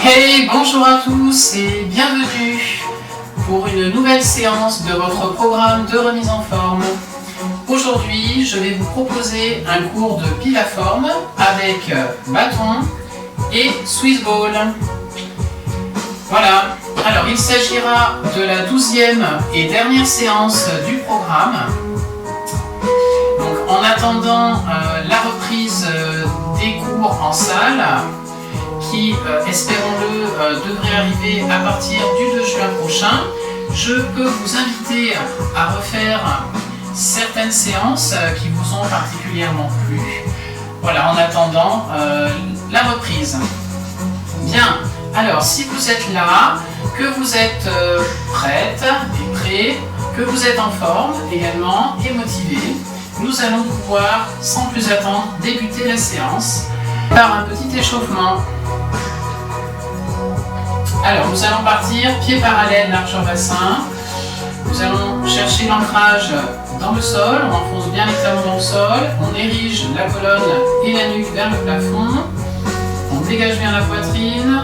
Hey, bonjour à tous et bienvenue pour une nouvelle séance de votre programme de remise en forme. Aujourd'hui, je vais vous proposer un cours de pilaforme avec bâton et Swiss ball. Voilà, alors il s'agira de la 12e et dernière séance du programme. Donc en attendant la reprise des cours en salle, qui, espérons-le, devrait arriver à partir du 2 juin prochain, je peux vous inviter à refaire certaines séances qui vous ont particulièrement plu. Voilà, en attendant la reprise. Bien, alors si vous êtes là, que vous êtes prête et prêt, que vous êtes en forme également et motivé, nous allons pouvoir, sans plus attendre, débuter la séance par un petit échauffement. Alors, nous allons partir, pieds parallèles, largeur bassin. Nous allons chercher l'ancrage dans le sol, on enfonce bien les talons dans le sol, on érige la colonne et la nuque vers le plafond, on dégage bien la poitrine.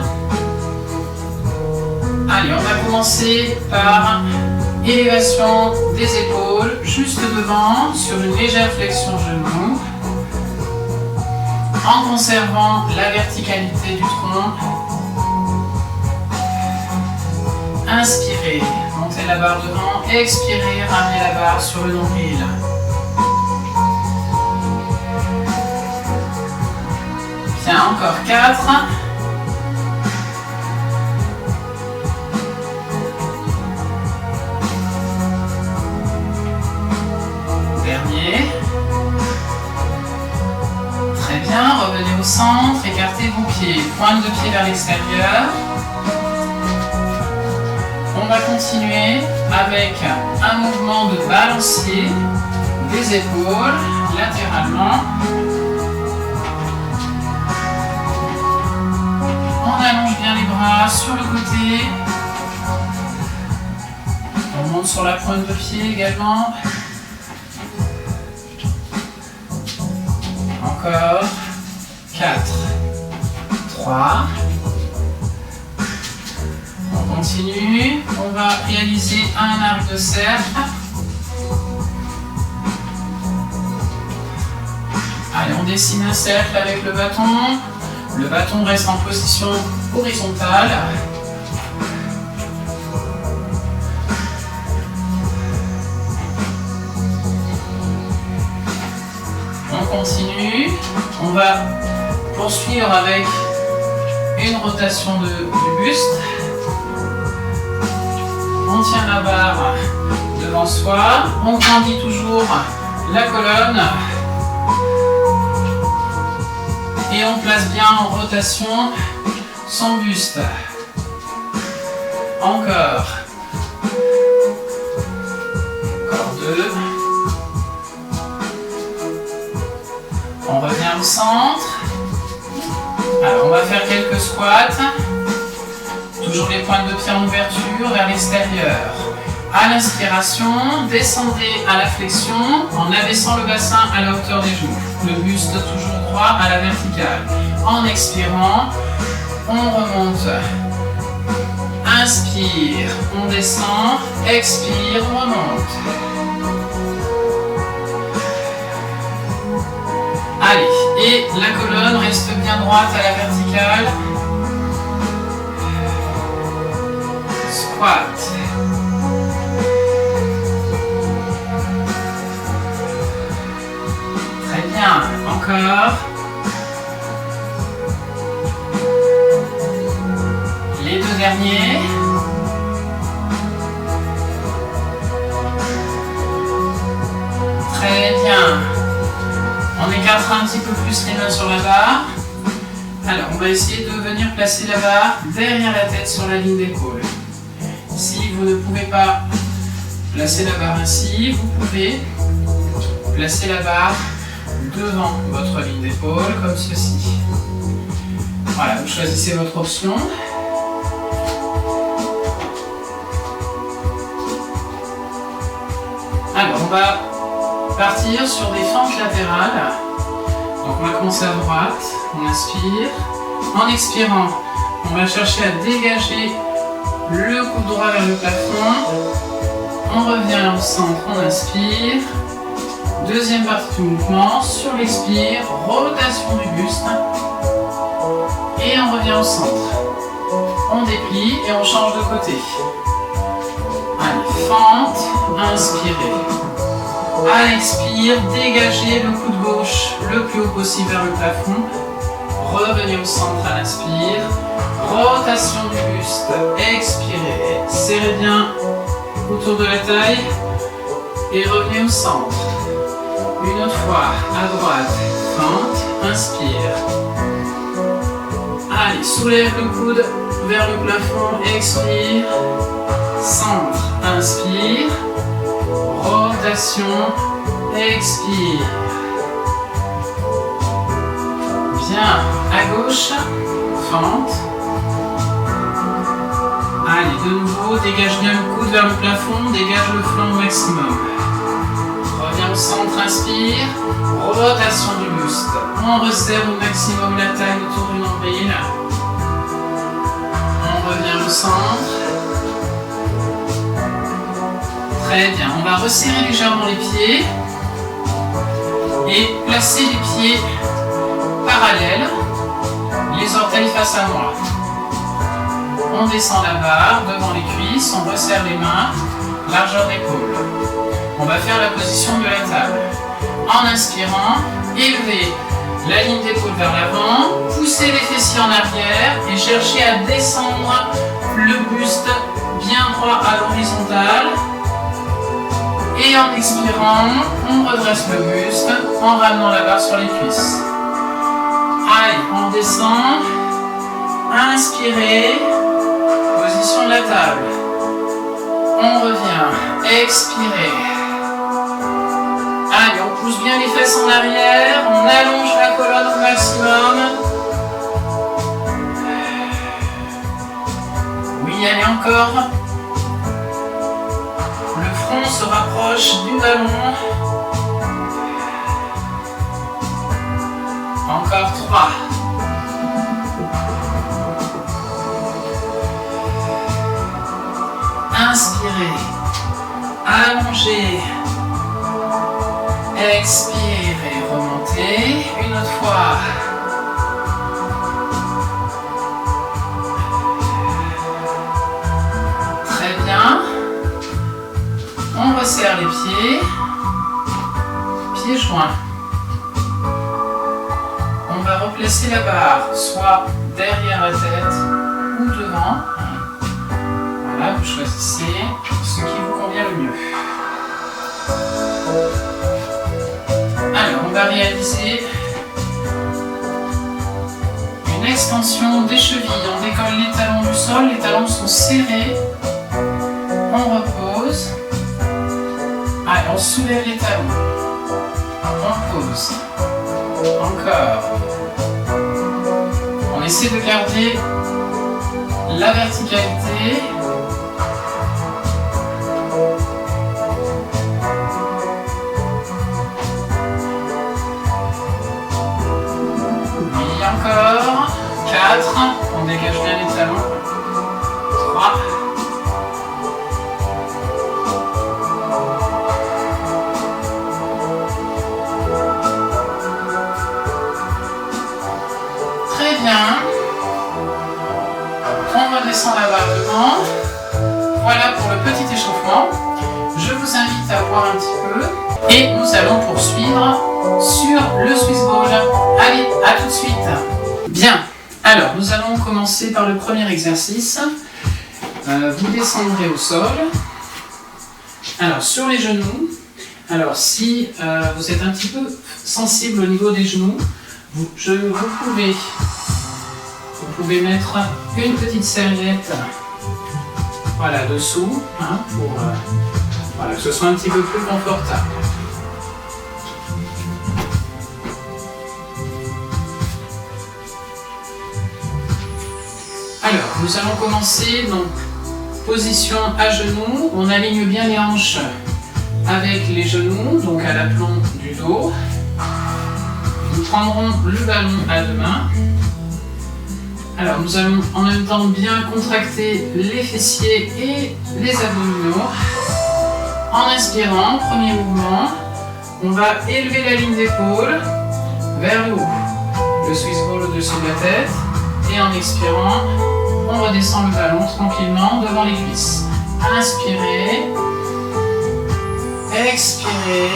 Allez, on va commencer par élévation des épaules, juste devant, sur une légère flexion genou, en conservant la verticalité du tronc. Inspirez, montez la barre devant, expirez, ramenez la barre sur le nombril. Bien, encore 4. Dernier. Très bien, revenez au centre, écartez vos pieds, pointe de pied vers l'extérieur. On va continuer avec un mouvement de balancier des épaules latéralement. On allonge bien les bras sur le côté. On monte sur la pointe de pied également. Encore 4, 3. On continue, on va réaliser un arc de cercle. Allez, on dessine un cercle avec le bâton. Le bâton reste en position horizontale. On continue, on va poursuivre avec une rotation du buste. On tient la barre devant soi, on grandit toujours la colonne et on place bien en rotation son buste. Encore 2. On revient au centre. Alors on va faire quelques squats. Toujours les pointes de pied en ouverture vers l'extérieur. À l'inspiration, descendez à la flexion en abaissant le bassin à la hauteur des genoux. Le buste toujours droit à la verticale. En expirant, on remonte. Inspire, on descend. Expire, on remonte. Allez, et la colonne reste bien droite à la verticale. Squat. Très bien, encore. Les 2 derniers. Très bien. On écartera un petit peu plus les mains sur la barre. Alors, on va essayer de venir placer la barre derrière la tête sur la ligne d'épaule. Si vous ne pouvez pas placer la barre ainsi, vous pouvez placer la barre devant votre ligne d'épaule, comme ceci. Voilà, vous choisissez votre option. Alors, on va partir sur des fentes latérales. Donc, on va commencer à droite, on inspire. En expirant, On va chercher à dégager le coude droit vers le plafond. On revient au centre, on inspire. Deuxième partie du mouvement, sur l'expire, rotation du buste. Et on revient au centre. On déplie et on change de côté. Allez, fente, inspirez. À l'expire, dégagez le coude gauche le plus haut possible vers le plafond. Revenez au centre à l'inspire. Rotation du buste. Expirez. Serrez bien autour de la taille. Et revenez au centre. Une autre fois, à droite. Fente, inspire. Allez, soulève le coude vers le plafond. Expire. Centre, inspire. Rotation, expire. Bien, à gauche, fente. Allez, de nouveau, dégage bien le coude vers le plafond, dégage le flanc au maximum. Reviens au centre, inspire. Rotation du buste. On resserre au maximum la taille autour du nombril. On revient au centre. Très bien, on va resserrer légèrement les pieds et placer les pieds parallèles, les orteils face à moi. On descend la barre devant les cuisses, on resserre les mains, largeur d'épaule. On va faire la position de la table. En inspirant, élevez la ligne d'épaule vers l'avant, poussez les fessiers en arrière et cherchez à descendre le buste bien droit à l'horizontale. Et en expirant, on redresse le buste en ramenant la barre sur les cuisses. Allez, on descend. Inspirez. Position de la table. On revient. Expirez. Allez, on pousse bien les fesses en arrière. On allonge la colonne au maximum. Oui, allez encore. On se rapproche du ballon. Encore 3. Inspirez. Allongez. Expirez. Remontez. Une autre fois. Très bien. On resserre les pieds, pieds joints. On va replacer la barre, soit derrière la tête ou devant. Voilà, vous choisissez ce qui vous convient le mieux. Alors, on va réaliser une extension des chevilles. On décolle les talons du sol, les talons sont serrés. On repose. Allez, on soulève les talons. On pose. Encore. On essaie de garder la verticalité. Oui, encore. 4. On dégage bien les talons. 3. On redescend la barre devant. Voilà pour le petit échauffement. Je vous invite à voir un petit peu et nous allons poursuivre sur le Swiss Ball. Allez, à tout de suite. Bien, alors nous allons commencer par le premier exercice. Vous descendrez au sol. Alors sur les genoux, alors si vous êtes un petit peu sensible au niveau des genoux, vous pouvez mettre une petite serviette voilà, dessous pour voilà, que ce soit un petit peu plus confortable. Alors, nous allons commencer donc position à genoux. On aligne bien les hanches avec les genoux, donc à l'aplomb du dos. Nous prendrons le ballon à deux mains. Alors nous allons en même temps bien contracter les fessiers et les abdominaux. En inspirant, premier mouvement, on va élever la ligne d'épaule vers le haut. Le Swiss ball au-dessus de la tête. Et en expirant, on redescend le ballon tranquillement devant les cuisses. Inspirez. Expirez.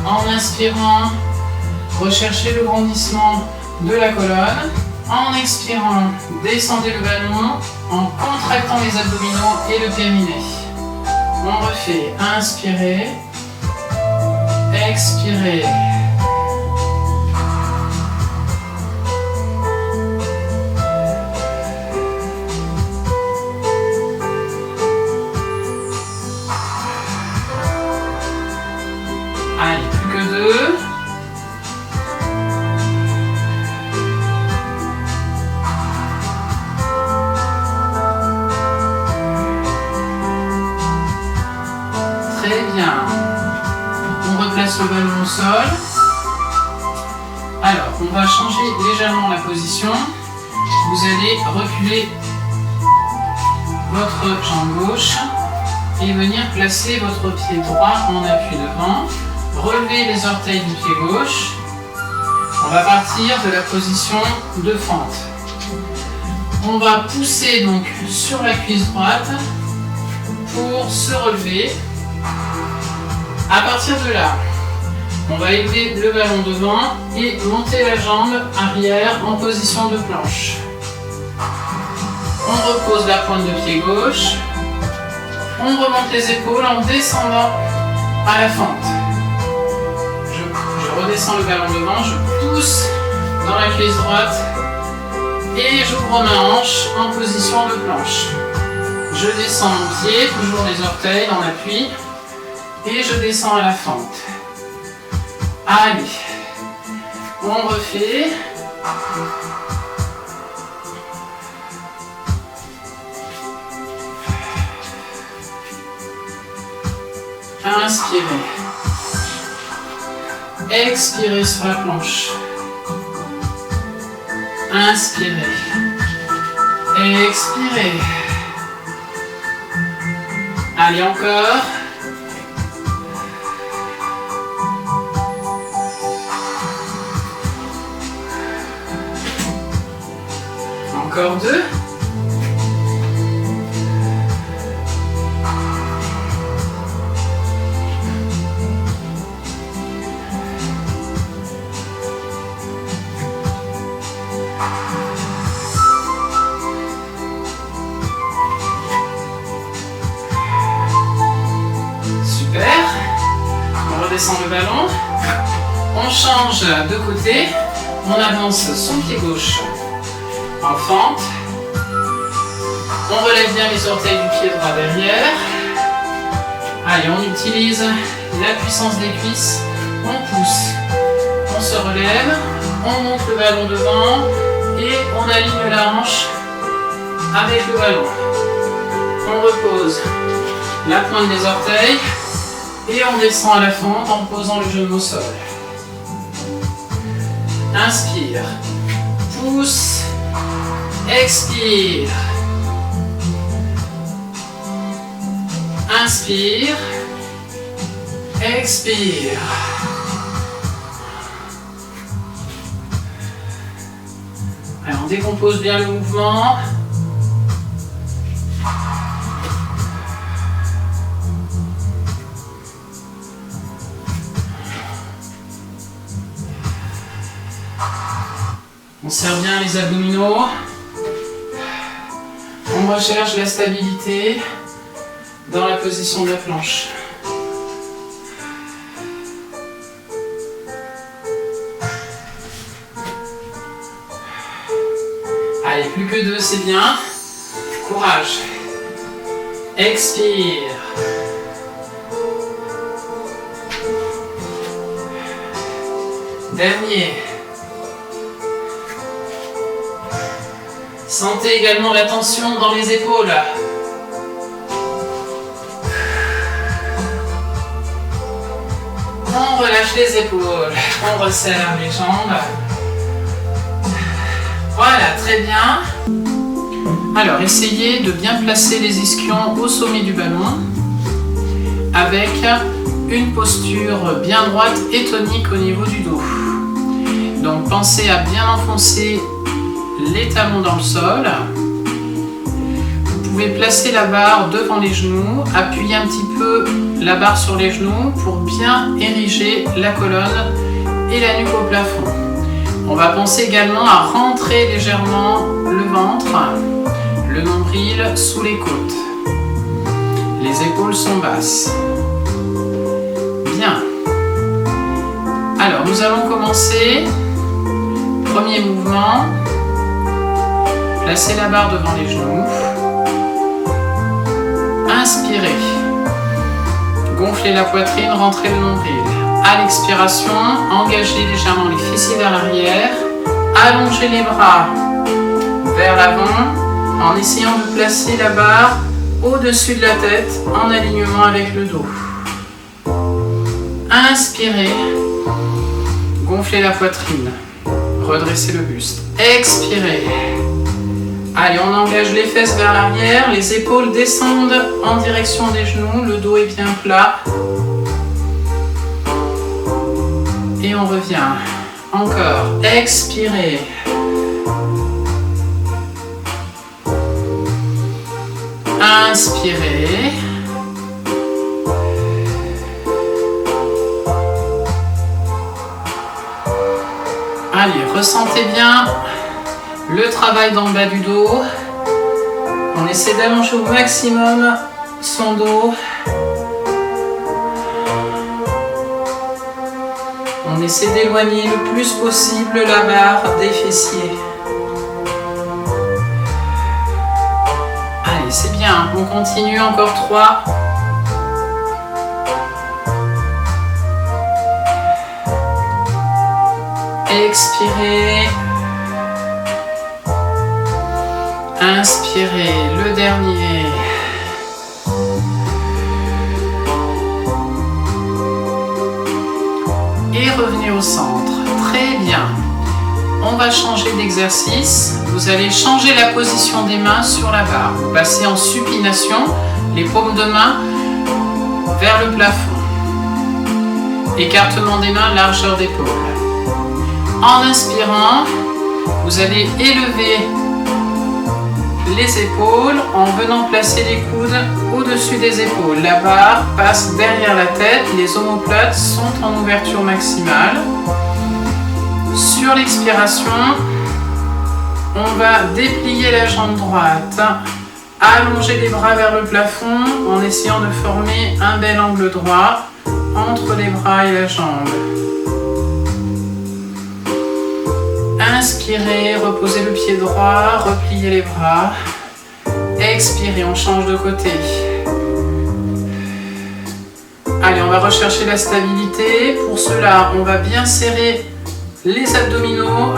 En inspirant, recherchez le grandissement de la colonne. En expirant, descendez le ballon en contractant les abdominaux et le périnée. On refait. Inspirez. Expirez. Allez, plus que 2. Très bien. On replace le ballon au sol. Alors, on va changer légèrement la position. Vous allez reculer votre jambe gauche et venir placer votre pied droit en appui devant. Relevez les orteils du pied gauche. On va partir de la position de fente. On va pousser donc sur la cuisse droite pour se relever. À partir de là, on va élever le ballon devant et monter la jambe arrière en position de planche. On repose la pointe de pied gauche. On remonte les épaules en descendant à la fente. Je redescends le ballon devant, je pousse dans la cuisse droite et j'ouvre ma hanche en position de planche. Je descends mon pied, toujours les orteils dans l'appui, et je descends à la fente. Allez, on refait. Inspirez. Expirez sur la planche. Inspirez. Expirez. Allez, encore. Encore 2. Super. On redescend le ballon. On change de côté. On avance son pied gauche en fente. On relève bien les orteils du pied droit derrière. Allez, on utilise la puissance des cuisses. On pousse. On se relève. On monte le ballon devant. Et on aligne la hanche avec le ballon. On repose la pointe des orteils. Et on descend à la fente en posant le genou au sol. Inspire. Pousse. Expire. Inspire. Expire. Alors, on décompose bien le mouvement. On serre bien les abdominaux. On recherche la stabilité dans la position de la planche. Allez, plus que 2, c'est bien. Courage. Expire. Dernier. Sentez également la tension dans les épaules. relâche les épaules, on resserre les jambes. Voilà, très bien. Alors, essayez de bien placer les ischions au sommet du ballon avec une posture bien droite et tonique au niveau du dos. Donc, pensez à bien enfoncer les talons dans le sol. Vous pouvez placer la barre devant les genoux, appuyer un petit peu la barre sur les genoux pour bien ériger la colonne et la nuque au plafond. On va penser également à rentrer légèrement le ventre, le nombril sous les côtes. Les épaules sont basses. Bien. Alors, nous allons commencer. Premier mouvement. Placez la barre devant les genoux. Inspirez. Gonflez la poitrine, rentrez le nombril. À l'expiration, engagez légèrement les fessiers vers l'arrière. Allongez les bras vers l'avant en essayant de placer la barre au-dessus de la tête en alignement avec le dos. Inspirez. Gonflez la poitrine. Redressez le buste. Expirez. Allez, on engage les fesses vers l'arrière. Les épaules descendent en direction des genoux. Le dos est bien plat. Et on revient. Encore. Expirez. Inspirez. Allez, ressentez bien le travail dans le bas du dos. On essaie d'allonger au maximum son dos. On essaie d'éloigner le plus possible la barre des fessiers. Allez, c'est bien. On continue, encore 3. Expirez. Inspirez. Le dernier. Et revenez au centre. Très bien. On va changer d'exercice. Vous allez changer la position des mains sur la barre. Vous passez en supination, les paumes de main vers le plafond. Écartement des mains, largeur d'épaule. En inspirant, vous allez élever les épaules en venant placer les coudes au-dessus des épaules. La barre passe derrière la tête, les omoplates sont en ouverture maximale. Sur l'expiration, on va déplier la jambe droite, allonger les bras vers le plafond en essayant de former un bel angle droit entre les bras et la jambe. Inspirez, reposez le pied droit, repliez les bras. Expirez, on change de côté. Allez, on va rechercher la stabilité. Pour cela, on va bien serrer les abdominaux.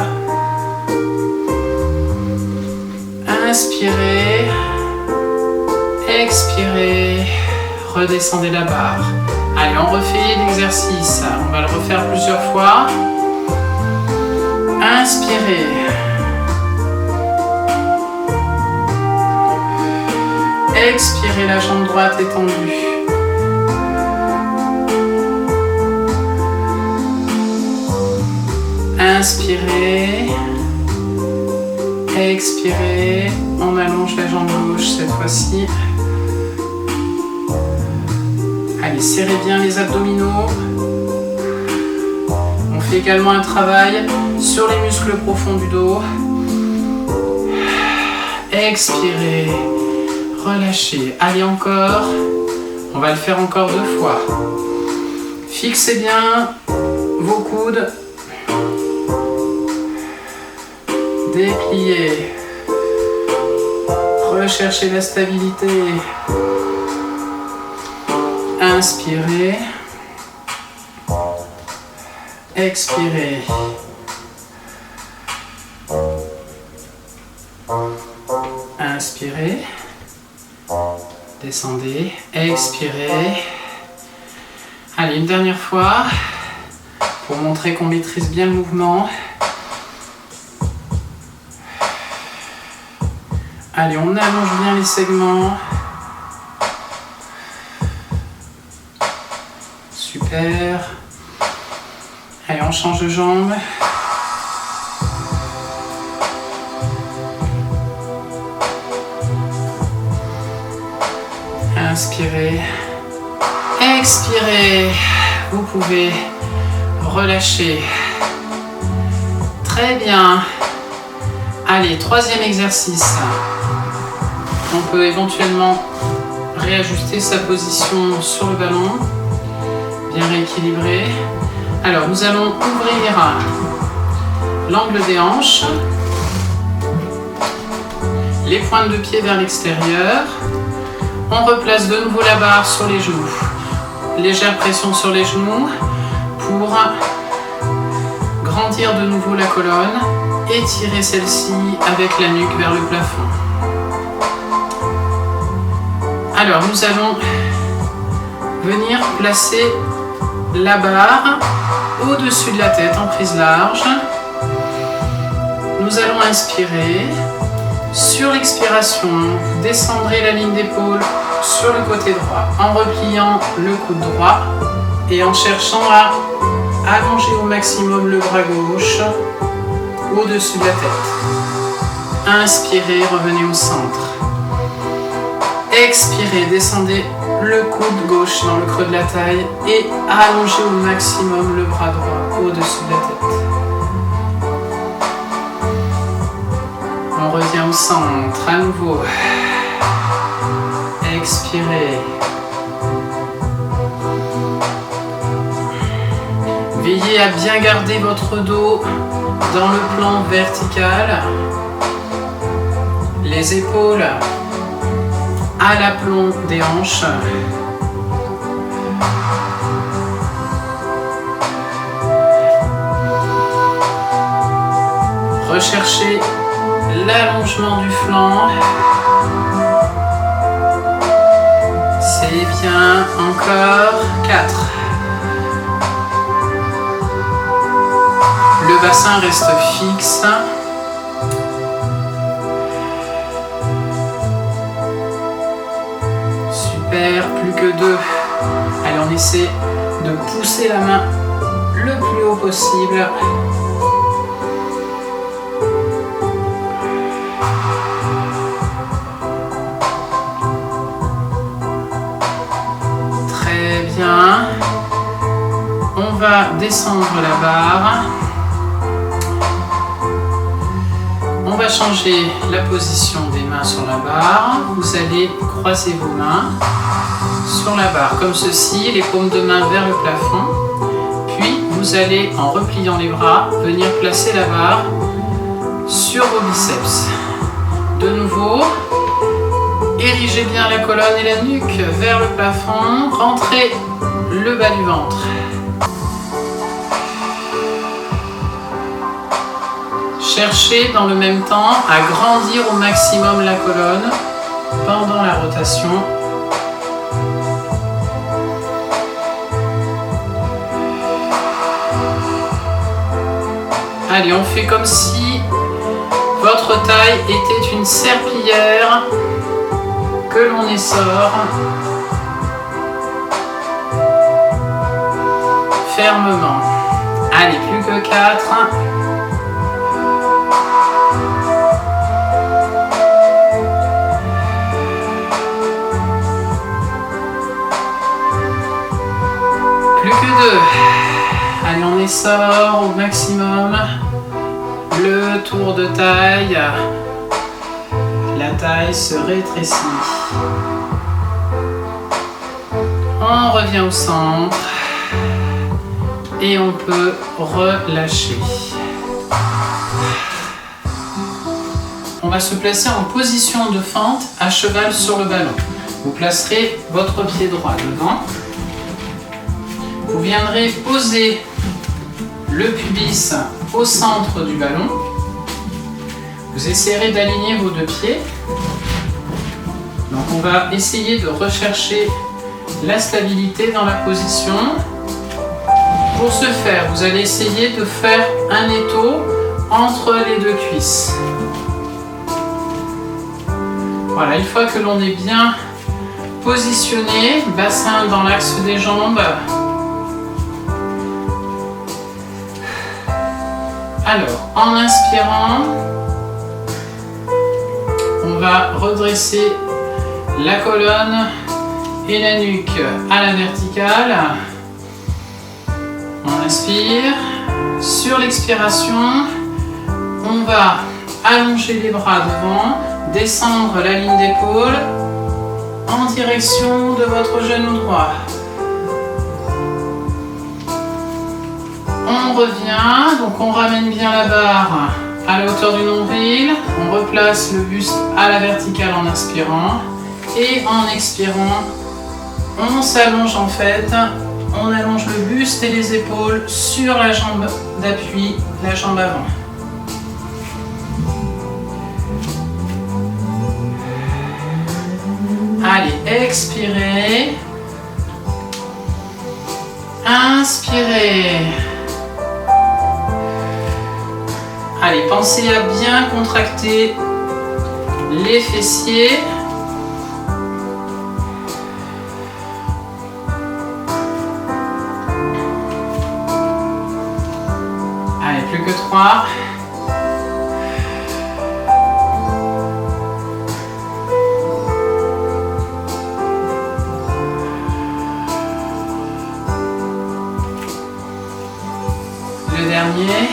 Inspirez. Expirez. Redescendez la barre. Allez, on refait l'exercice. On va le refaire plusieurs fois. Inspirez. Expirez, la jambe droite étendue. Inspirez. Expirez. On allonge la jambe gauche cette fois-ci. Allez, serrez bien les abdominaux. On fait également un travail sur les muscles profonds du dos. Expirez. Relâchez. Allez, encore. On va le faire encore 2 fois. Fixez bien vos coudes. Dépliez. Recherchez la stabilité. Inspirez. Expirez. Inspirez. Descendez. Expirez. Allez, une dernière fois. pour montrer qu'on maîtrise bien le mouvement. Allez, on allonge bien les segments. Super. Allez, on change de jambe. Inspirez. Expirez. Vous pouvez relâcher. Très bien. Allez, troisième exercice. On peut éventuellement réajuster sa position sur le ballon. Bien rééquilibré. Alors, nous allons ouvrir l'angle des hanches. Les pointes de pied vers l'extérieur. On replace de nouveau la barre sur les genoux. Légère pression sur les genoux pour grandir de nouveau la colonne. Étirer celle-ci avec la nuque vers le plafond. Alors, nous allons venir placer la barre au-dessus de la tête en prise large. Nous allons inspirer. Sur l'expiration, vous descendrez la ligne d'épaule sur le côté droit en repliant le coude droit et en cherchant à allonger au maximum le bras gauche au-dessus de la tête. Inspirez, revenez au centre. Expirez, descendez le coude gauche dans le creux de la taille et allongez au maximum le bras droit au-dessus de la tête. On revient au centre, à nouveau. Expirez. Veillez à bien garder votre dos dans le plan vertical. Les épaules à l'aplomb des hanches. Recherchez l'allongement du flanc. C'est bien. Encore 4. Le bassin reste fixe. Super, plus que 2. Allez, on essaie de pousser la main le plus haut possible. Très bien. On va descendre la barre. On va changer la position des mains sur la barre. Vous allez croiser vos mains sur la barre comme ceci, les paumes de main vers le plafond. Puis vous allez, en repliant les bras, venir placer la barre sur vos biceps. De nouveau, érigez bien la colonne et la nuque vers le plafond. Rentrez le bas du ventre. Cherchez dans le même temps à grandir au maximum la colonne pendant la rotation. Allez, on fait comme si votre taille était une serpillière que l'on essore fermement. Allez, plus que 4. Plus que 2. Allez, on essore au maximum le tour de taille. La taille se rétrécit. On revient au centre et on peut relâcher. On va se placer en position de fente à cheval sur le ballon. Vous placerez votre pied droit devant. Vous viendrez poser le pubis au centre du ballon. Vous essayerez d'aligner vos deux pieds. Donc on va essayer de rechercher la stabilité dans la position. Pour ce faire, vous allez essayer de faire un étau entre les deux cuisses. Voilà, une fois que l'on est bien positionné, bassin dans l'axe des jambes. Alors, en inspirant, on va redresser la colonne et la nuque à la verticale. On inspire. Sur l'expiration, on va allonger les bras devant, descendre la ligne d'épaule en direction de votre genou droit. On revient, donc on ramène bien la barre à la hauteur du nombril, on replace le buste à la verticale en inspirant et en expirant, on s'allonge en fait, on allonge le buste et les épaules sur la jambe d'appui, la jambe avant. Allez, expirez. Inspirez. Allez, pensez à bien contracter les fessiers. Allez, plus que 3. Le dernier.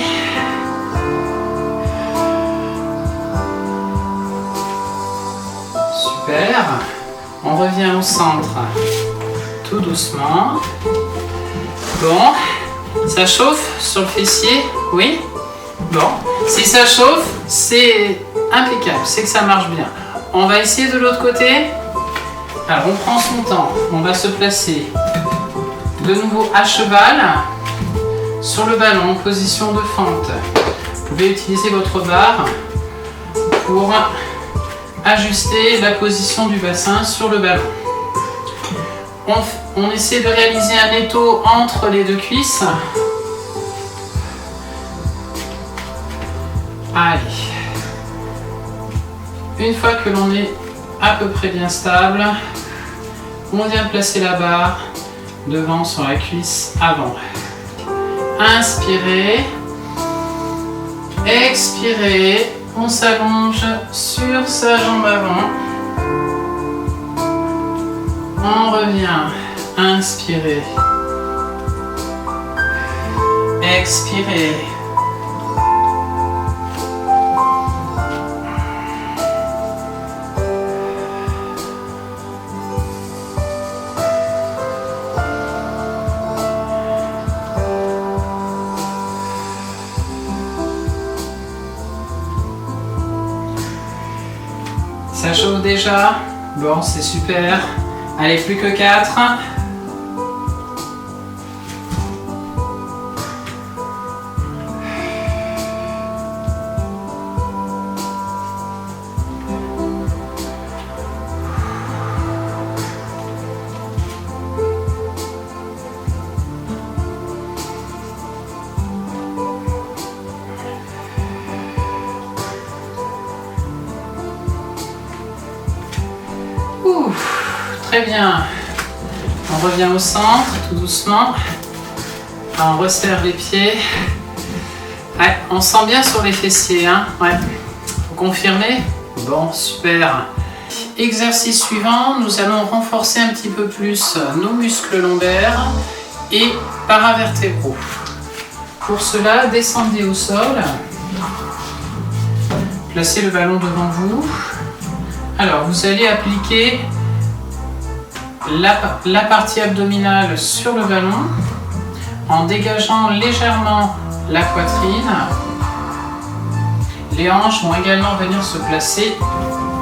Super. On revient au centre tout doucement. Bon, ça chauffe sur le fessier? Oui? Bon, si ça chauffe, c'est impeccable, c'est que ça marche bien. On va essayer de l'autre côté. Alors, on prend son temps. On va se placer de nouveau à cheval sur le ballon en position de fente. Vous pouvez utiliser votre barre pour ajuster la position du bassin sur le ballon. On essaie de réaliser un étau entre les deux cuisses. Allez. Une fois que l'on est à peu près bien stable, on vient placer la barre devant sur la cuisse avant. Inspirez. Expirez. On s'allonge sur sa jambe avant. On revient. Inspirez. Expirez. Ça chauffe déjà. Bon, c'est super. Allez, plus que 4. Très bien. On revient au centre, tout doucement. On resserre les pieds. Ouais, on sent bien sur les fessiers, hein. Ouais. Faut confirmer. Bon, super. Exercice suivant, nous allons renforcer un petit peu plus nos muscles lombaires et paravertébraux. Pour cela, descendez au sol. Placez le ballon devant vous. Alors, vous allez appliquer la partie abdominale sur le ballon en dégageant légèrement la poitrine. Les hanches vont également venir se placer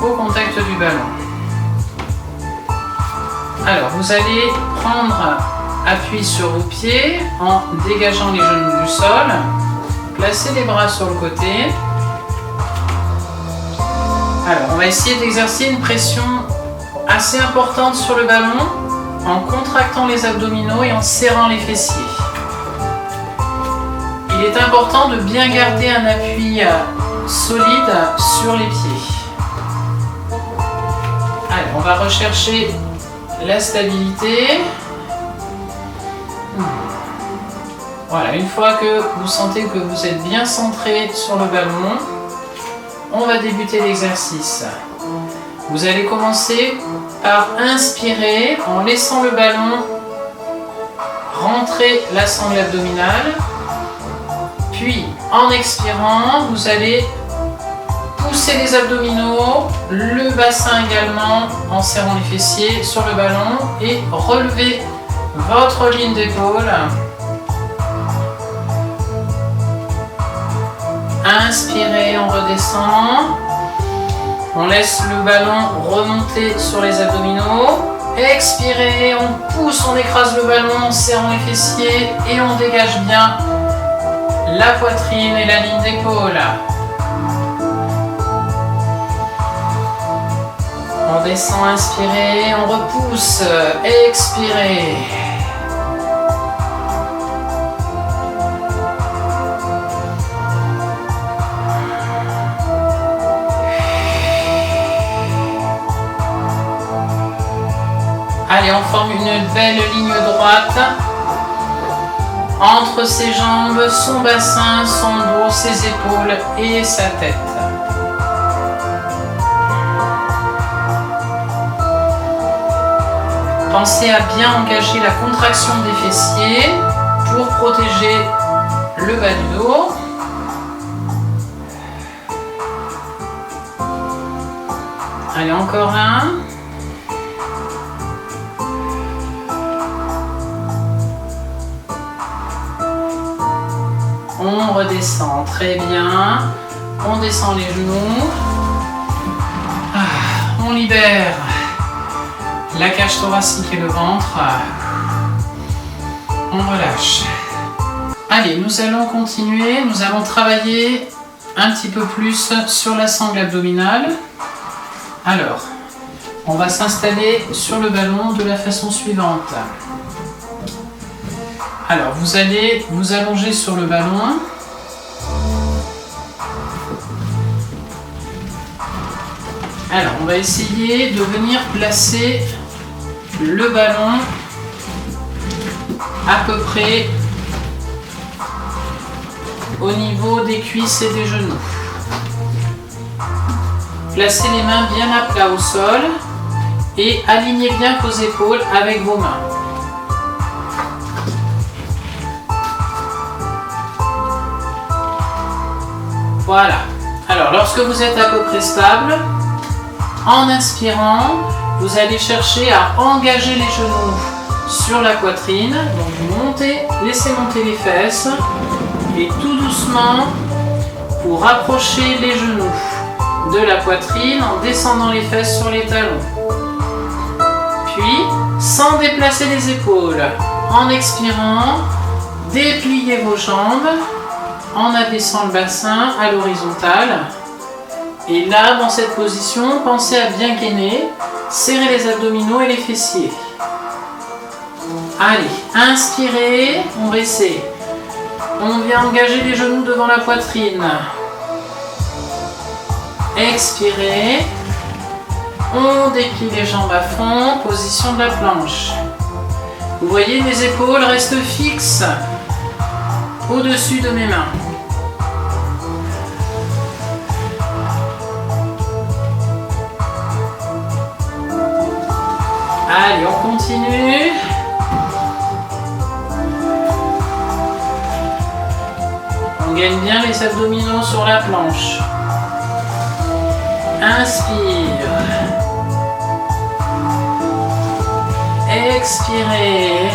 au contact du ballon. Alors, vous allez prendre appui sur vos pieds en dégageant les genoux du sol. Placez les bras sur le côté. Alors, on va essayer d'exercer une pression assez importante sur le ballon en contractant les abdominaux et en serrant les fessiers. Il est important de bien garder un appui solide sur les pieds. Allez, on va rechercher la stabilité. Voilà, une fois que vous sentez que vous êtes bien centré sur le ballon, on va débuter l'exercice. Vous allez commencer par inspirer en laissant le ballon rentrer la sangle abdominale. Puis, en expirant, vous allez pousser les abdominaux, le bassin également, en serrant les fessiers sur le ballon et relever votre ligne d'épaule. Inspirez, on redescend. On laisse le ballon remonter sur les abdominaux. Expirez, on pousse, on écrase le ballon en serrant les fessiers et on dégage bien la poitrine et la ligne d'épaule. On descend, inspirez, on repousse, expirez. Allez, on forme une belle ligne droite entre ses jambes, son bassin, son dos, ses épaules et sa tête. Pensez à bien engager la contraction des fessiers pour protéger le bas du dos. Allez, encore un. On redescend, très bien. On descend les genoux. On libère la cage thoracique et le ventre. On relâche. Allez, nous allons continuer. Nous allons travailler un petit peu plus sur la sangle abdominale. Alors, on va s'installer sur le ballon de la façon suivante. Alors, vous allez vous allonger sur le ballon. Alors, on va essayer de venir placer le ballon à peu près au niveau des cuisses et des genoux. Placez les mains bien à plat au sol et alignez bien vos épaules avec vos mains. Voilà. Alors, lorsque vous êtes à peu près stable, en inspirant, vous allez chercher à engager les genoux sur la poitrine. Donc, montez, laissez monter les fesses et tout doucement, vous rapprochez les genoux de la poitrine en descendant les fesses sur les talons. Puis, sans déplacer les épaules, en expirant, dépliez vos jambes en abaissant le bassin à l'horizontale. Et là, dans cette position, pensez à bien gainer, serrer les abdominaux et les fessiers. Allez, inspirez, on baisse. On vient engager les genoux devant la poitrine. Expirez. On déplie les jambes à fond, position de la planche. Vous voyez, mes épaules restent fixes au-dessus de mes mains. Allez, on continue. On gagne bien les abdominaux sur la planche. Inspire. Expirez.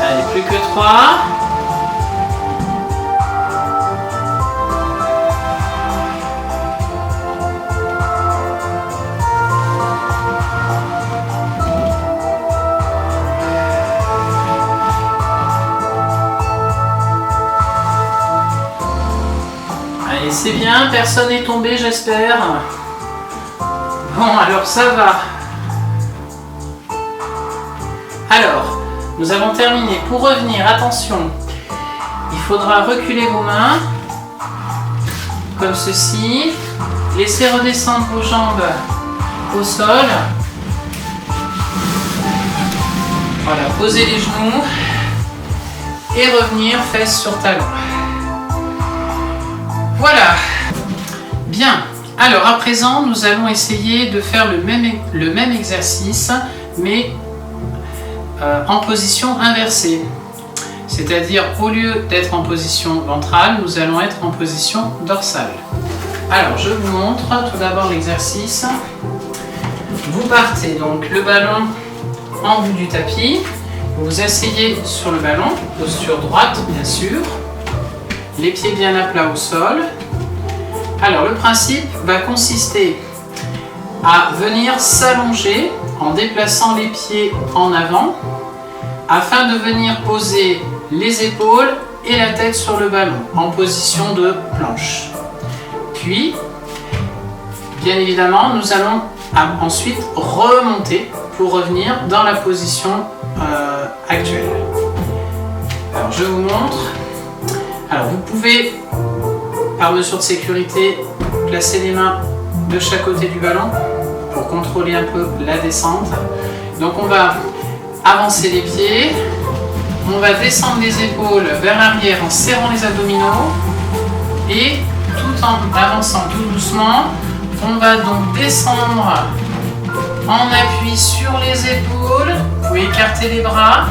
Allez, plus que 3. c'est bien, personne n'est tombé, j'espère. Bon, alors ça va. Alors, nous avons terminé. Pour revenir, attention, il faudra reculer vos mains, comme ceci. Laissez redescendre vos jambes au sol. Voilà, posez les genoux et revenir fesses sur talons. Voilà. Bien. Alors à présent, nous allons essayer de faire le même exercice, mais en position inversée. C'est-à-dire, au lieu d'être en position ventrale, nous allons être en position dorsale. Alors, je vous montre tout d'abord l'exercice. Vous partez donc le ballon en bout du tapis. Vous vous asseyez sur le ballon, posture droite bien sûr. Les pieds bien à plat au sol. Alors, le principe va consister à venir s'allonger en déplaçant les pieds en avant afin de venir poser les épaules et la tête sur le ballon en position de planche. Puis, bien évidemment, nous allons ensuite remonter pour revenir dans la position actuelle. Alors, je vous montre. Alors, vous pouvez, par mesure de sécurité, placer les mains de chaque côté du ballon pour contrôler un peu la descente. Donc, on va avancer les pieds. On va descendre les épaules vers l'arrière en serrant les abdominaux et tout en avançant tout doucement, on va donc descendre en appui sur les épaules. Vous pouvez écarter les bras.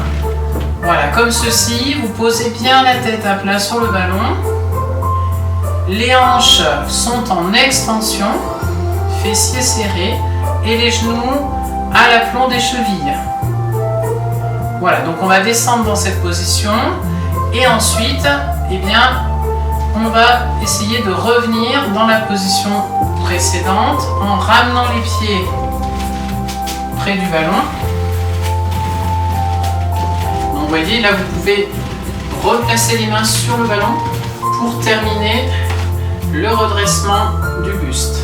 Voilà, comme ceci. Vous posez bien la tête à plat sur le ballon. Les hanches sont en extension, fessiers serrés et les genoux à l'aplomb des chevilles. Voilà, donc on va descendre dans cette position et ensuite, eh bien, on va essayer de revenir dans la position précédente en ramenant les pieds près du ballon. Donc vous voyez, là vous pouvez replacer les mains sur le ballon pour terminer le redressement du buste.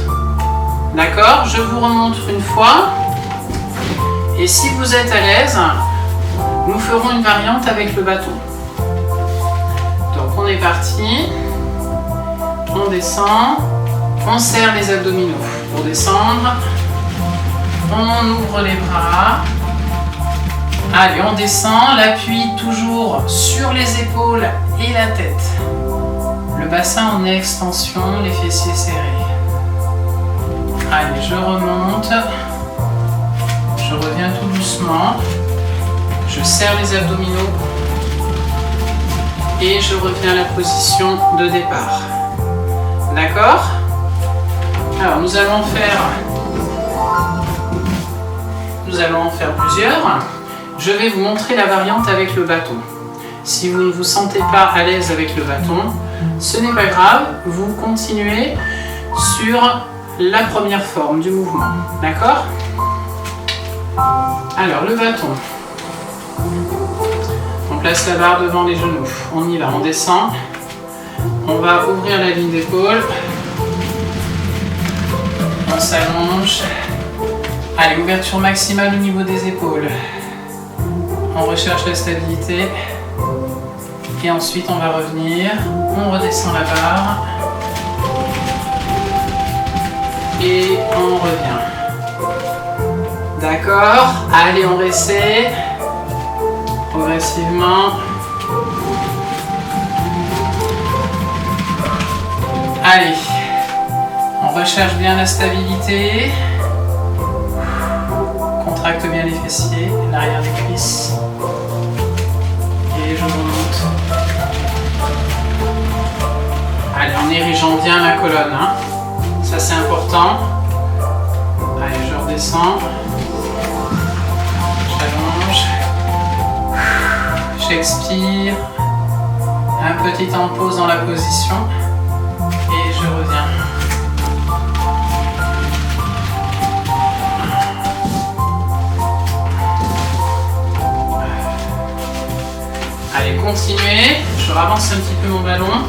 D'accord? Je vous remontre une fois. Et si vous êtes à l'aise, nous ferons une variante avec le bâton. Donc on est parti. On descend. On serre les abdominaux pour descendre. On ouvre les bras. Allez, on descend. L'appui toujours sur les épaules et la tête. Le bassin en extension, les fessiers serrés. Allez, je remonte. Je reviens tout doucement. Je serre les abdominaux et je reviens à la position de départ. D'accord? Alors nous allons en faire plusieurs. Je vais vous montrer la variante avec le bâton. Si vous ne vous sentez pas à l'aise avec le bâton, ce n'est pas grave, vous continuez sur la première forme du mouvement. D'accord? Alors le bâton. On place la barre devant les genoux. On y va, on descend. On va ouvrir la ligne d'épaule. On s'allonge. Allez, ouverture maximale au niveau des épaules. On recherche la stabilité. Et ensuite, on va revenir. On redescend la barre. Et on revient. D'accord. Allez, on réessaie. Progressivement. Allez, on recherche bien la stabilité. Contracte bien les fessiers, l'arrière des cuisses. Et je remonte. Allez, en érigeant bien la colonne. Hein. Ça, c'est important. Allez, je redescends. J'allonge. J'expire. Un petit temps de pause dans la position. Et je reviens. Allez, continuez. Je ravance un petit peu mon ballon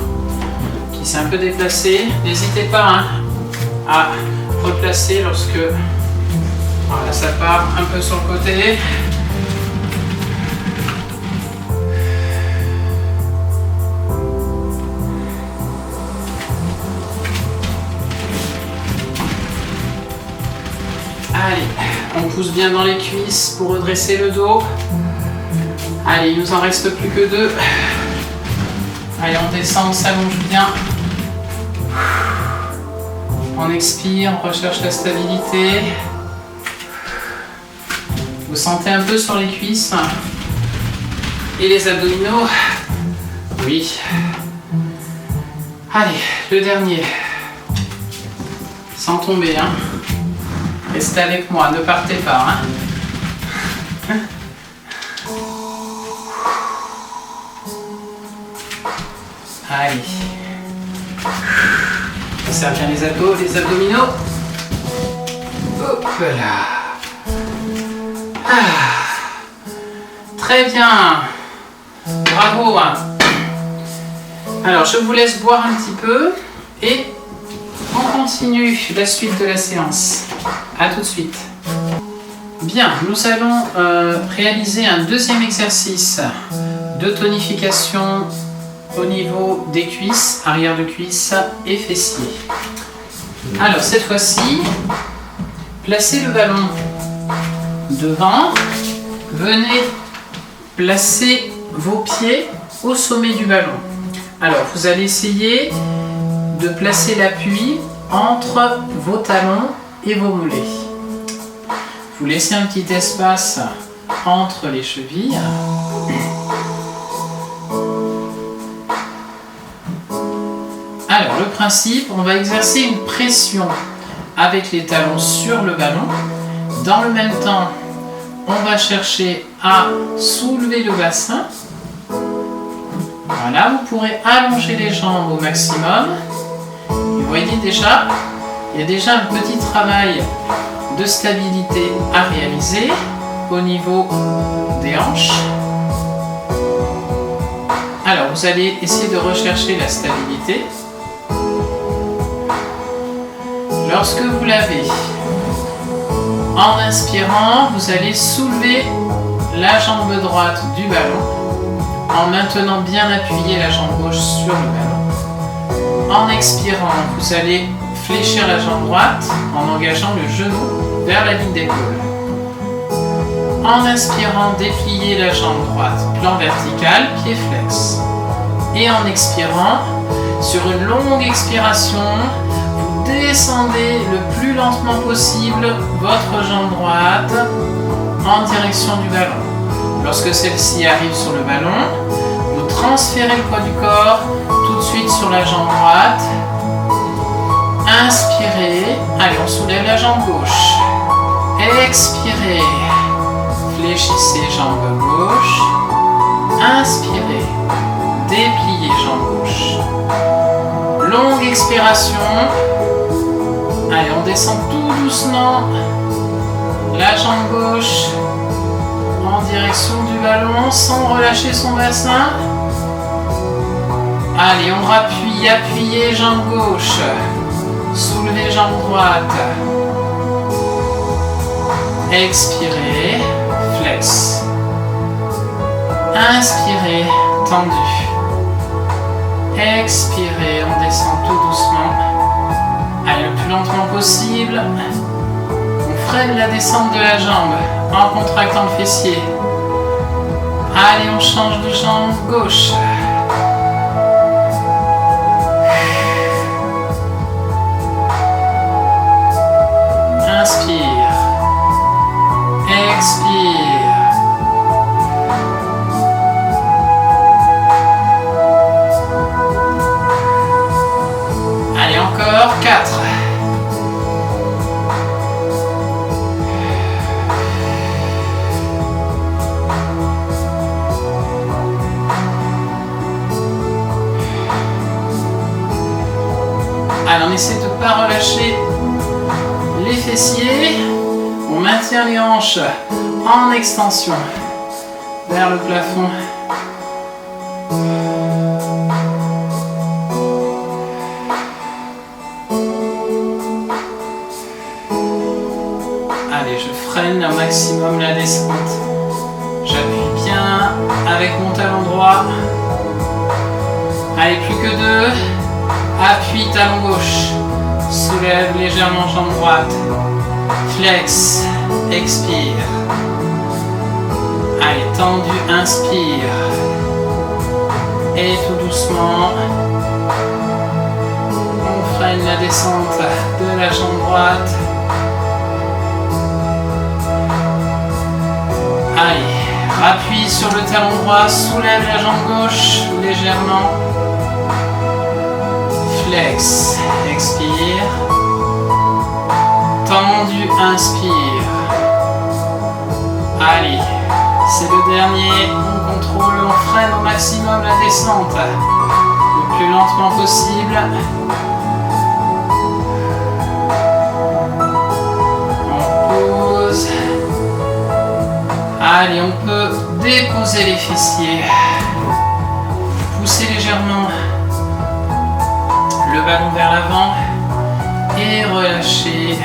qui c'est un peu déplacé, n'hésitez pas hein, à replacer lorsque voilà, ça part un peu sur le côté. Allez, on pousse bien dans les cuisses pour redresser le dos. Allez, il nous en reste plus que 2. Allez, on descend, on s'allonge bien. On expire, on recherche la stabilité. Vous sentez un peu sur les cuisses et les abdominaux. Oui. Allez, le dernier. Sans tomber, hein. Restez avec moi, ne partez pas. Hein. Allez. On serre bien les abdos, les abdominaux. Hop là. Ah. Très bien. Bravo. Alors, je vous laisse boire un petit peu et on continue la suite de la séance. A tout de suite. Bien, nous allons réaliser un deuxième exercice de tonification au niveau des cuisses, arrière de cuisse et fessiers. Alors cette fois-ci, placez le ballon devant, venez placer vos pieds au sommet du ballon. Alors vous allez essayer de placer l'appui entre vos talons et vos mollets. Vous laissez un petit espace entre les chevilles. Alors le principe, on va exercer une pression avec les talons sur le ballon. Dans le même temps, on va chercher à soulever le bassin. Voilà, vous pourrez allonger les jambes au maximum. Et vous voyez déjà, il y a déjà un petit travail de stabilité à réaliser au niveau des hanches. Alors, vous allez essayer de rechercher la stabilité. Lorsque vous l'avez, en inspirant, vous allez soulever la jambe droite du ballon en maintenant bien appuyé la jambe gauche sur le ballon. En expirant, vous allez fléchir la jambe droite en engageant le genou vers la ligne d'épaule. En inspirant, dépliez la jambe droite, plan vertical, pied flex. Et en expirant, sur une longue expiration, vous descendez le plus lentement possible votre jambe droite en direction du ballon. Lorsque celle-ci arrive sur le ballon, vous transférez le poids du corps tout de suite sur la jambe droite. Inspirez, allez, on soulève la jambe gauche. Expirez, fléchissez jambe gauche. Inspirez, dépliez jambe gauche. Longue expiration. Allez, on descend tout doucement la jambe gauche en direction du ballon sans relâcher son bassin. Allez, on rappuie, appuyez jambe gauche. Soulevez jambe droite. Expirez, flex. Inspirez, tendu. Expirez, on descend tout doucement. Allez, le plus lentement possible. On freine la descente de la jambe en contractant le fessier. Allez, on change de jambe gauche. Inspire. Expire. Allez, encore 4. Allez, on essaie de ne pas relâcher les fessiers. On maintient les hanches en extension vers le plafond. maximum la descente. J'appuie bien avec mon talon droit. Allez, plus que 2. Appuie talon gauche. Soulève légèrement jambe droite. Flex. Expire. Allez, tendu, inspire. Et tout doucement, on freine la descente de la jambe droite. Allez, appuie sur le talon droit, soulève la jambe gauche légèrement. Flex, expire. Tendu, inspire. Allez, c'est le dernier. On contrôle, on freine au maximum la descente. Le plus lentement possible. On pose. Allez, on peut déposer les fessiers. Pousser légèrement le ballon vers l'avant et relâcher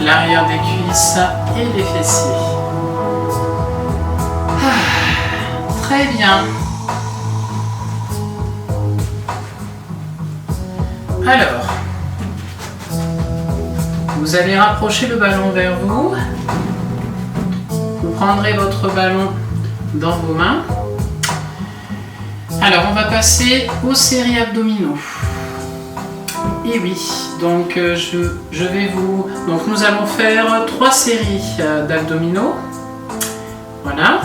l'arrière des cuisses et les fessiers. Très bien. Alors, vous allez rapprocher le ballon vers vous. Vous prendrez votre ballon dans vos mains. Alors, on va passer aux séries abdominaux. Et oui, donc je vais vous... Donc nous allons faire 3 séries d'abdominaux. Voilà.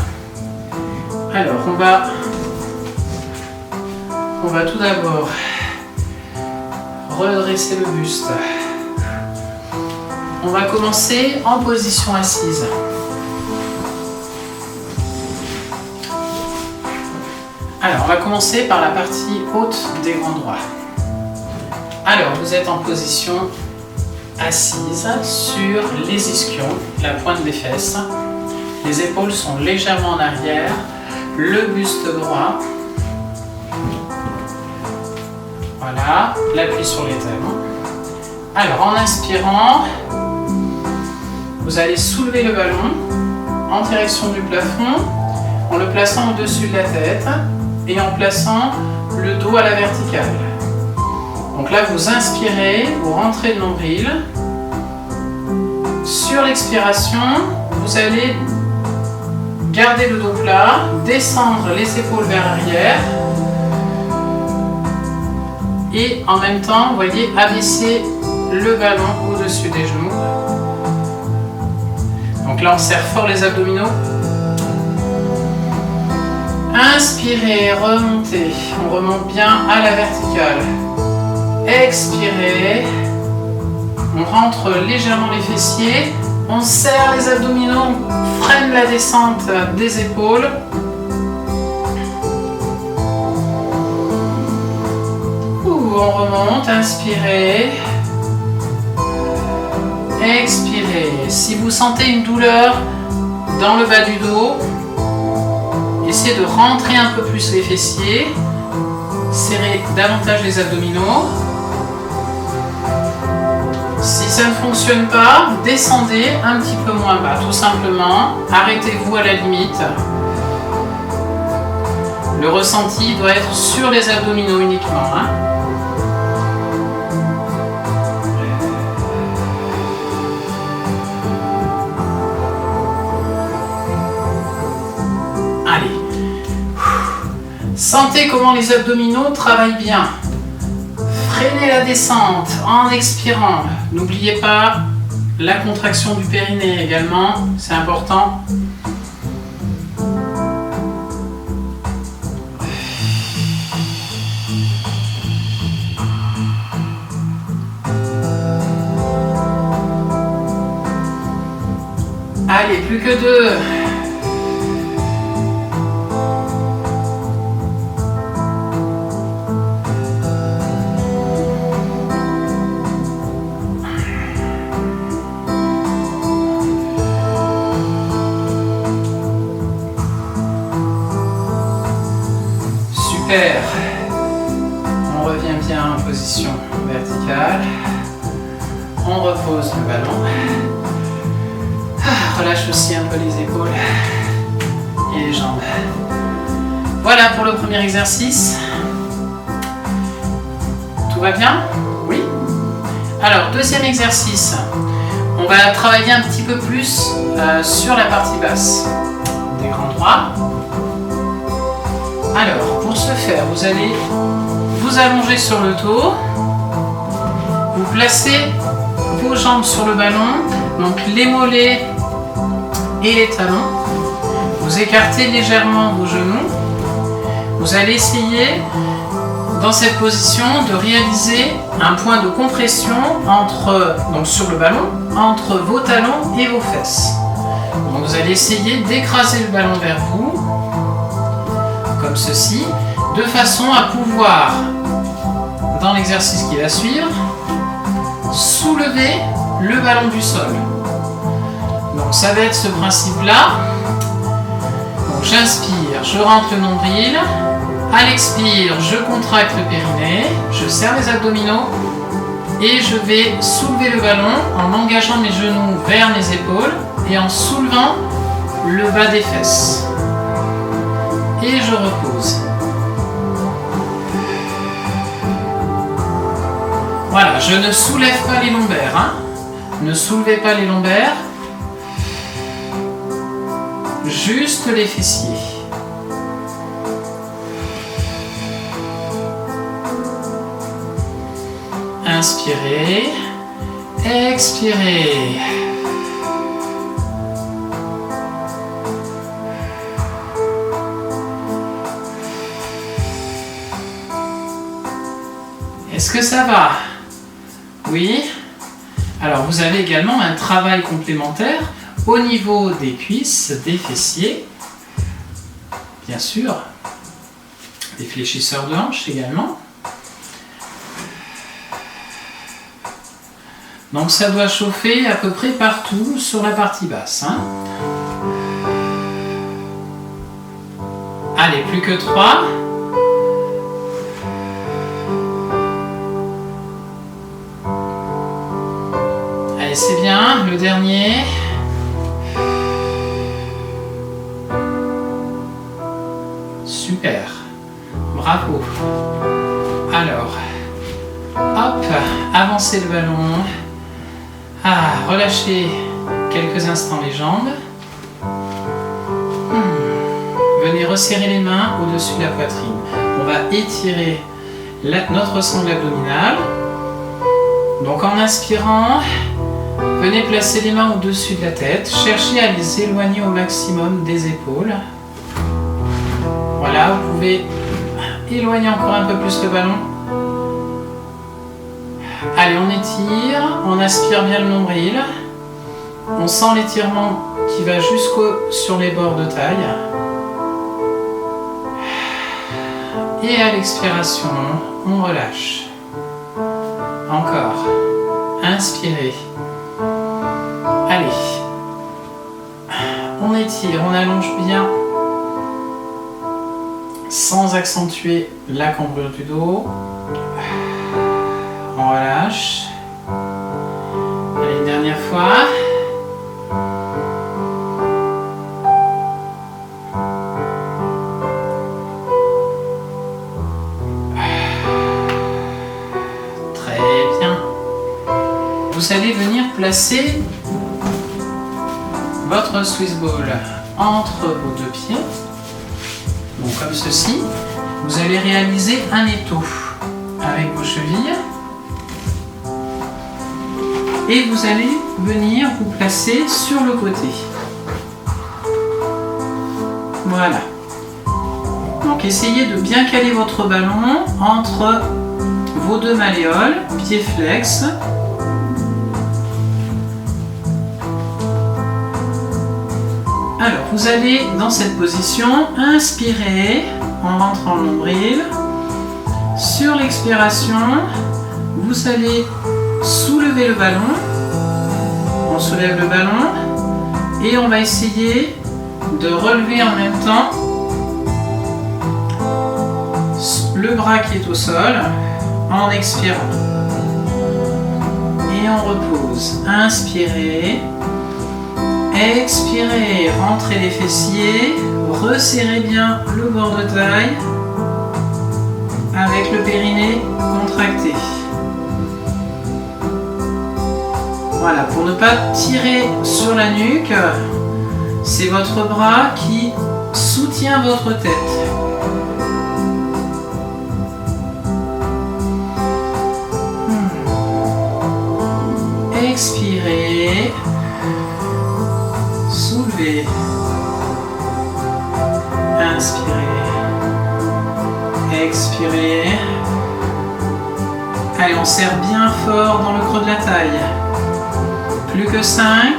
Alors, on va tout d'abord redresser le buste. On va commencer en position assise. Alors, on va commencer par la partie haute des grands droits. Alors, vous êtes en position assise sur les ischions, la pointe des fesses. Les épaules sont légèrement en arrière. Le buste droit. Voilà, l'appui sur les talons. Alors, en inspirant, vous allez soulever le ballon en direction du plafond, en le plaçant au-dessus de la tête et en plaçant le dos à la verticale. Donc là, vous inspirez, vous rentrez le nombril. Sur l'expiration, vous allez garder le dos plat, descendre les épaules vers l'arrière et en même temps, vous voyez, abaisser le ballon au-dessus des genoux. Donc là, on serre fort les abdominaux. Inspirez, remontez. On remonte bien à la verticale. Expirez. On rentre légèrement les fessiers. On serre les abdominaux, on freine la descente des épaules. On remonte, inspirez. Expirez. Si vous sentez une douleur dans le bas du dos, essayez de rentrer un peu plus les fessiers. Serrez davantage les abdominaux. Si ça ne fonctionne pas, descendez un petit peu moins bas, tout simplement. Arrêtez-vous à la limite. Le ressenti doit être sur les abdominaux uniquement. Allez. Sentez comment les abdominaux travaillent bien. Freinez la descente en expirant. N'oubliez pas la contraction du périnée également, c'est important. Allez, plus que 2. On revient bien en position verticale. On repose le ballon. relâche aussi un peu les épaules et les jambes. Voilà pour le premier exercice. Tout va bien? Oui? Alors, deuxième exercice. On va travailler un petit peu plus sur la partie basse. Des grands droits. Alors, pour ce faire, vous allez vous allonger sur le dos. Vous placez vos jambes sur le ballon, donc les mollets et les talons. Vous écartez légèrement vos genoux. Vous allez essayer, dans cette position, de réaliser un point de compression donc sur le ballon, entre vos talons et vos fesses. Donc vous allez essayer d'écraser le ballon vers vous, comme ceci, de façon à pouvoir, dans l'exercice qui va suivre, soulever le ballon du sol. Donc ça va être ce principe-là. Donc j'inspire, je rentre le nombril. À l'expire, je contracte le périnée, je serre les abdominaux et je vais soulever le ballon en engageant mes genoux vers mes épaules et en soulevant le bas des fesses. Et je repose. Voilà, je ne soulève pas les lombaires. Hein. Ne soulevez pas les lombaires. Juste les fessiers. Inspirez, expirez. Est-ce que ça va? Oui. Alors vous avez également un travail complémentaire au niveau des cuisses, des fessiers, bien sûr, des fléchisseurs de hanches également. Donc ça doit chauffer à peu près partout sur la partie basse. Hein. Allez, plus que 3. Allez, c'est bien. Le dernier. Super. Bravo. Alors, hop, avancez le ballon. Relâchez quelques instants les jambes. Venez resserrer les mains au-dessus de la poitrine. On va étirer notre sangle abdominale. Donc en inspirant, venez placer les mains au-dessus de la tête. Cherchez à les éloigner au maximum des épaules. Voilà, vous pouvez éloigner encore un peu plus le ballon. Allez, on étire, on aspire bien le nombril. On sent l'étirement qui va sur les bords de taille. Et à l'expiration, on relâche. Encore. Inspirez. Allez. On étire, on allonge bien. Sans accentuer la cambrure du dos. On relâche. Allez, une dernière fois. Très bien. Vous allez venir placer votre Swiss ball entre vos deux pieds. Donc comme ceci. Vous allez réaliser un étau avec vos chevilles. Et vous allez venir vous placer sur le côté. Voilà. Donc essayez de bien caler votre ballon entre vos deux malléoles, pieds flex. Alors, vous allez dans cette position inspirer en rentrant le nombril. Sur l'expiration, vous allez soulever le ballon. On soulève le ballon et on va essayer de relever en même temps le bras qui est au sol en expirant. Et on repose. Inspirez, Expirez, rentrez les fessiers, resserrez bien le bord de taille avec le périnée contracté. Voilà, pour ne pas tirer sur la nuque, c'est votre bras qui soutient votre tête. Expirez, soulevez, inspirez, expirez. Allez, on serre bien fort dans le creux de la taille. Plus que 5.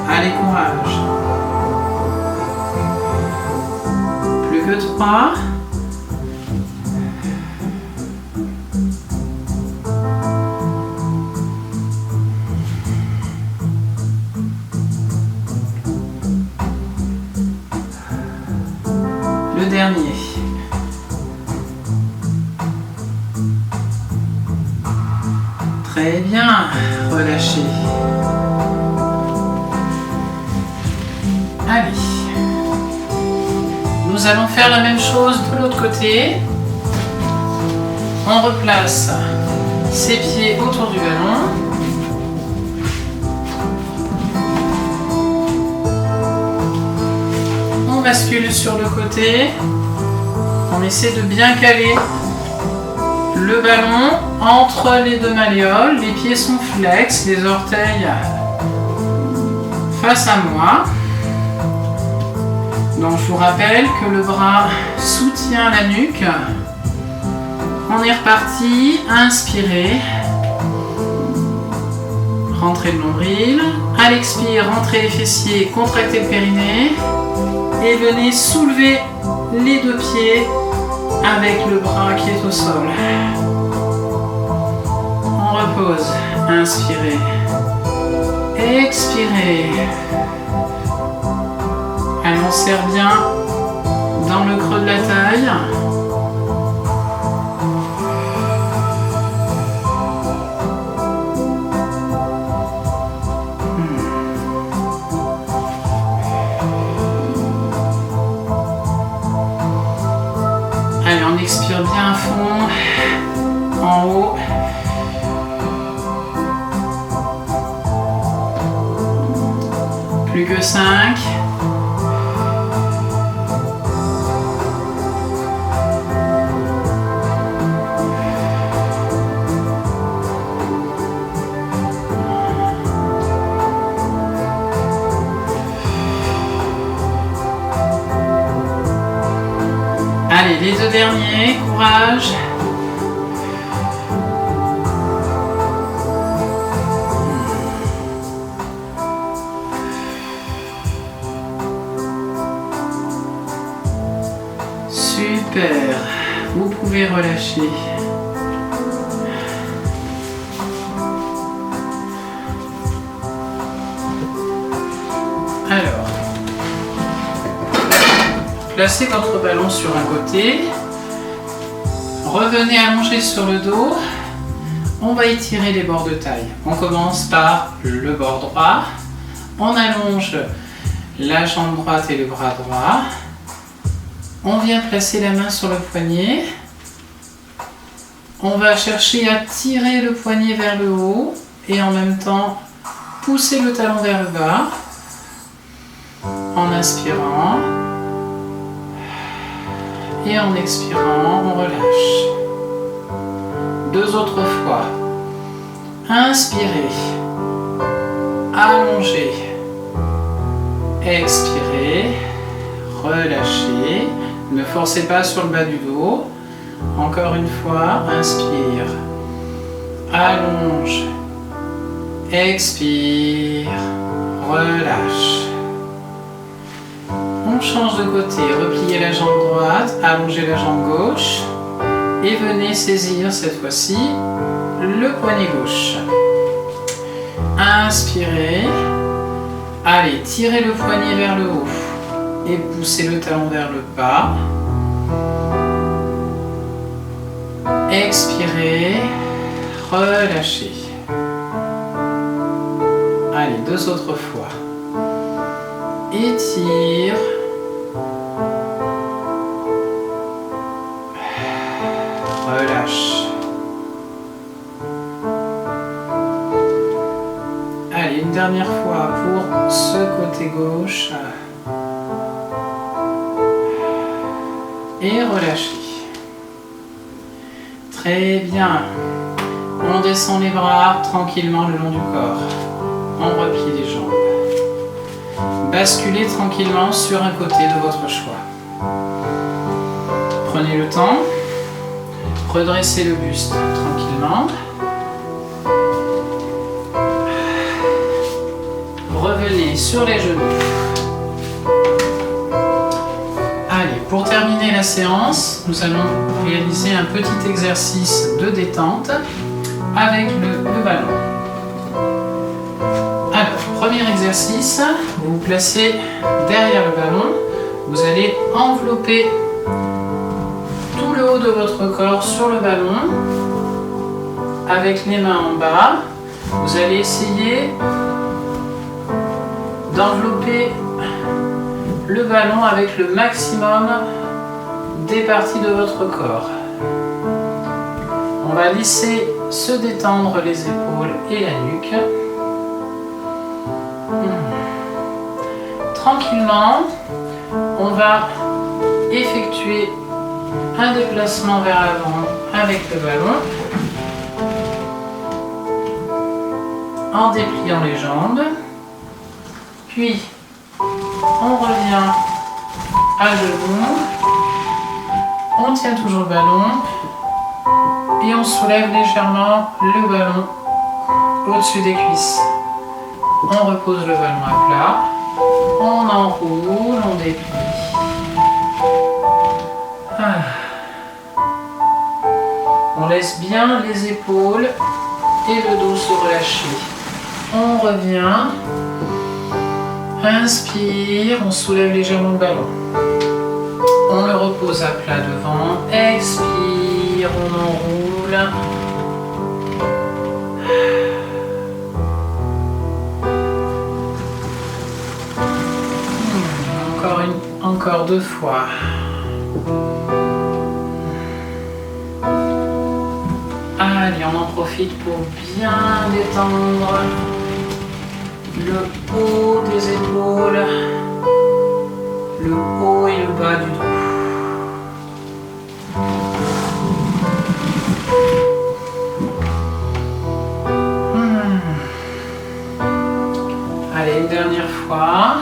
Allez, courage. Plus que 3. Le dernier. Très bien, relâchez. Allez. Nous allons faire la même chose de l'autre côté. On replace ses pieds autour du ballon. On bascule sur le côté. On essaie de bien caler le ballon entre les deux malléoles. Les pieds sont flex, les orteils face à moi. Donc je vous rappelle que le bras soutient la nuque. On est reparti. Inspirez. Rentrez le nombril. À l'expire, rentrez les fessiers, contractez le périnée. Et venez soulever les deux pieds avec le bras qui est au sol. On repose. Inspirez. Expirez. Allez, on serre bien dans le creux de la taille. Allez, on expire bien à fond, en haut. Plus que 5. Allez, les deux derniers, courage. Super, vous pouvez relâcher. Alors, placez votre ballon sur un côté, revenez allonger sur le dos, on va étirer les bords de taille. On commence par le bord droit, on allonge la jambe droite et le bras droit, on vient placer la main sur le poignet, on va chercher à tirer le poignet vers le haut et en même temps pousser le talon vers le bas en inspirant. Et en expirant, on relâche. Deux autres fois. Inspirez. Allongez. Expirez. Relâchez. Ne forcez pas sur le bas du dos. Encore une fois. Inspire. Allonge. Expire. Relâche. On change de côté, repliez la jambe droite, allongez la jambe gauche et venez saisir cette fois-ci le poignet gauche. Inspirez, allez, tirez le poignet vers le haut et poussez le talon vers le bas. Expirez, relâchez. Allez, 2 autres fois. Étire. Relâche. Allez, une dernière fois pour ce côté gauche. Et relâchez. Très bien. On descend les bras tranquillement le long du corps. On replie les jambes. Basculez tranquillement sur un côté de votre choix. Prenez le temps. Redressez le buste tranquillement. Revenez sur les genoux. Allez, pour terminer la séance, nous allons réaliser un petit exercice de détente avec le ballon. Alors, premier exercice, vous vous placez derrière le ballon, vous allez envelopper tout le haut de votre corps sur le ballon, avec les mains en bas. Vous allez essayer d'envelopper le ballon avec le maximum des parties de votre corps. On va laisser se détendre les épaules et la nuque. Tranquillement, on va effectuer un déplacement vers l'avant avec le ballon en dépliant les jambes. Puis, on revient à genoux, on tient toujours le ballon et on soulève légèrement le ballon au-dessus des cuisses. On repose le ballon à plat, on enroule, on déplie. On laisse bien les épaules et le dos se relâcher. On revient. Inspire, on soulève légèrement le ballon. On le repose à plat devant. Expire, on enroule. Encore 2 fois. Allez, on en profite pour bien détendre le haut des épaules, le haut et le bas du dos. Allez, une dernière fois.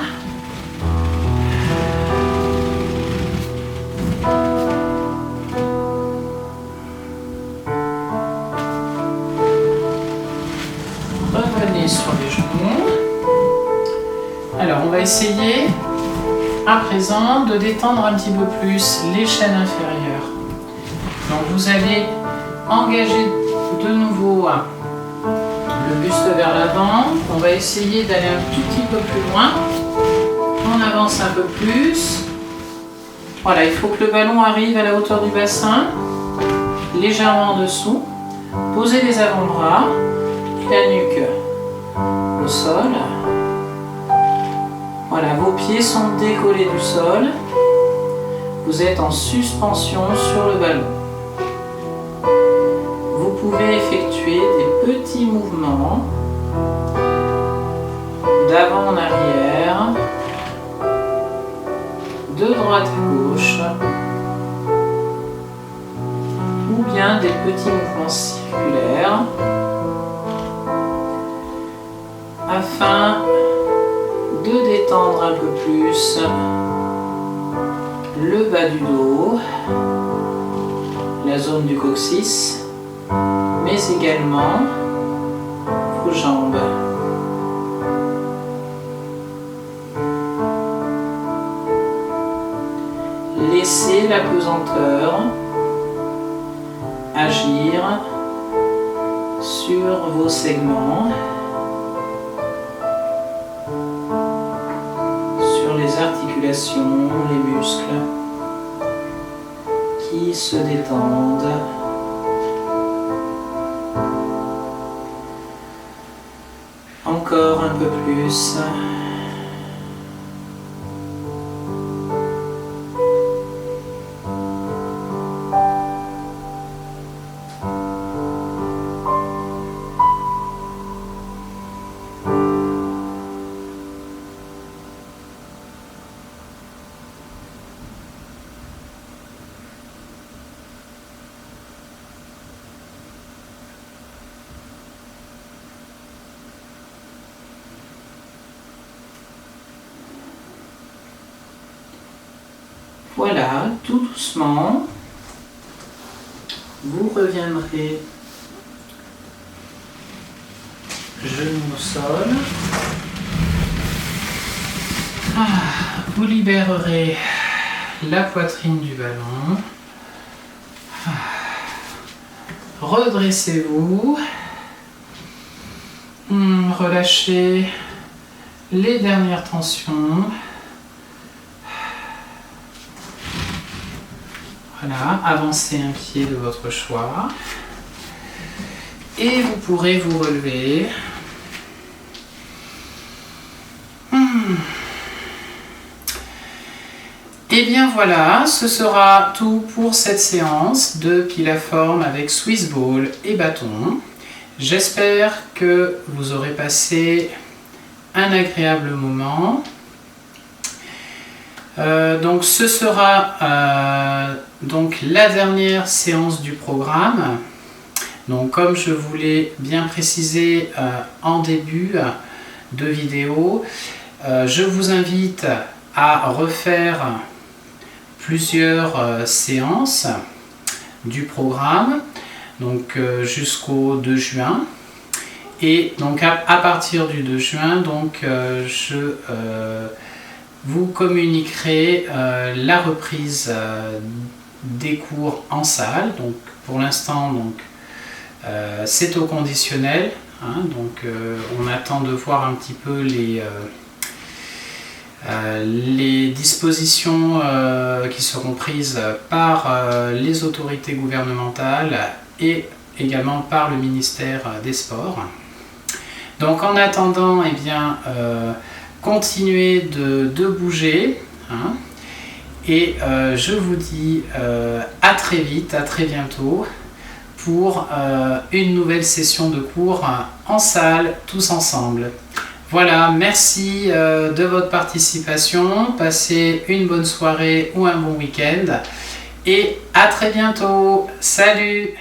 Revenez sur les genoux. Alors, on va essayer à présent de détendre un petit peu plus les chaînes inférieures. Donc, vous allez engager de nouveau le buste vers l'avant. On va essayer d'aller un tout petit peu plus loin. On avance un peu plus. Voilà, il faut que le ballon arrive à la hauteur du bassin, légèrement en dessous. Posez les avant-bras et la nuque au sol. Voilà, vos pieds sont décollés du sol. Vous êtes en suspension sur le ballon. Vous pouvez effectuer des petits mouvements d'avant en arrière, de droite à gauche, ou bien des petits mouvements circulaires afin de détendre un peu plus le bas du dos, la zone du coccyx, mais également vos jambes. Laissez la pesanteur agir sur vos segments, sur les articulations, les muscles qui se détendent encore un peu plus. Voilà, tout doucement, vous reviendrez genou au sol. Vous libérerez la poitrine du ballon. Redressez-vous. Relâchez les dernières tensions. Voilà, avancez un pied de votre choix. Et vous pourrez vous relever. Et bien voilà, ce sera tout pour cette séance de Pilaforme avec Swiss Ball et bâton. J'espère que vous aurez passé un agréable moment. Donc ce sera donc la dernière séance du programme. Donc comme je vous l'ai bien précisé en début de vidéo, je vous invite à refaire plusieurs séances du programme donc jusqu'au 2 juin. Et donc à partir du 2 juin, donc, je vous communiquerai la reprise des cours en salle. Donc pour l'instant, c'est au conditionnel, hein, donc on attend de voir un petit peu les dispositions qui seront prises par les autorités gouvernementales et également par le ministère des Sports. Donc en attendant, eh bien, continuez de bouger, hein, et je vous dis à très vite, à très bientôt pour une nouvelle session de cours en salle, tous ensemble. Voilà, merci de votre participation, passez une bonne soirée ou un bon week-end et à très bientôt. Salut!